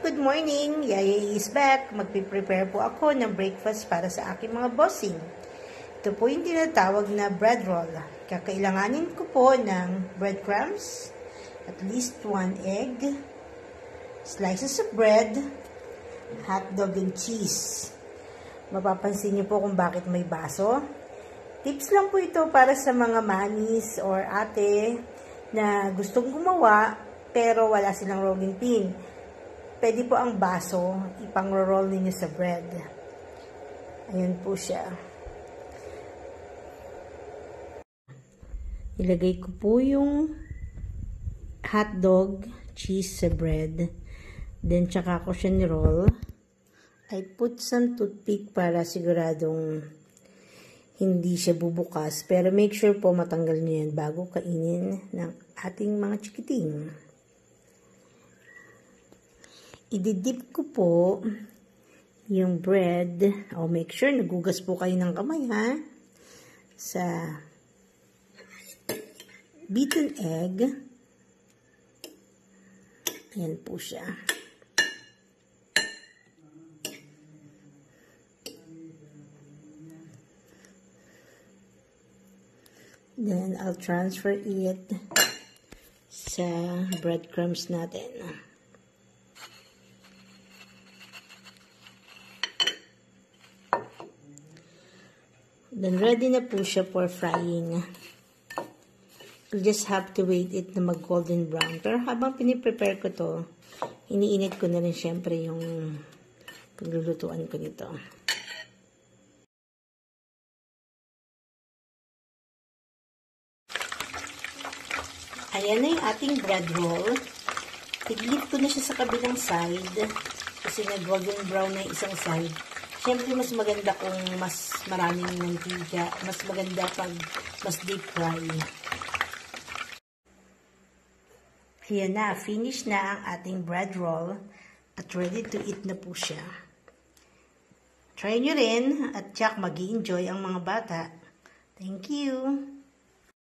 Good morning! Yaya is back. Magpiprepare po ako ng breakfast para sa aking mga bossing. Ito po yung tinatawag na bread roll. Kakailanganin ko po ng breadcrumbs, at least 1 egg, slices of bread, hotdog and cheese. Mapapansin niyo po kung bakit may baso. Tips lang po ito para sa mga mamis or ate na gustong gumawa pero wala silang rolling pin. Pwede po ang baso, ipang-roll ninyo sa bread. Ayan po siya. Ilagay ko po yung hotdog, cheese sa bread. Then, tsaka ko siya ni-roll. I put some toothpick para siguradong hindi siya bubukas. Pero make sure po matanggal niyo yan bago kainin ng ating mga chikiting. Ididip ko po yung bread. O make sure nagugas po kayo ng kamay ha. Sa beaten egg. Ayan po siya. Then I'll transfer it sa breadcrumbs natin. Then, ready na po siya for frying. You just have to wait it na mag-golden brown. Pero habang piniprepare ko to, iniinit ko na rin syempre yung paglulutuan ko nito. Ayan na yung ating bread roll. Tiglit ko na siya sa kabilang side kasi nag-golden brown na yung isang side. Siyempre, mas maganda kung mas maraming mantika. Mas maganda pag mas deep fry. Ayan na, finish na ang ating bread roll at ready to eat na po siya. Try nyo rin at tsak mag-i-enjoy ang mga bata. Thank you!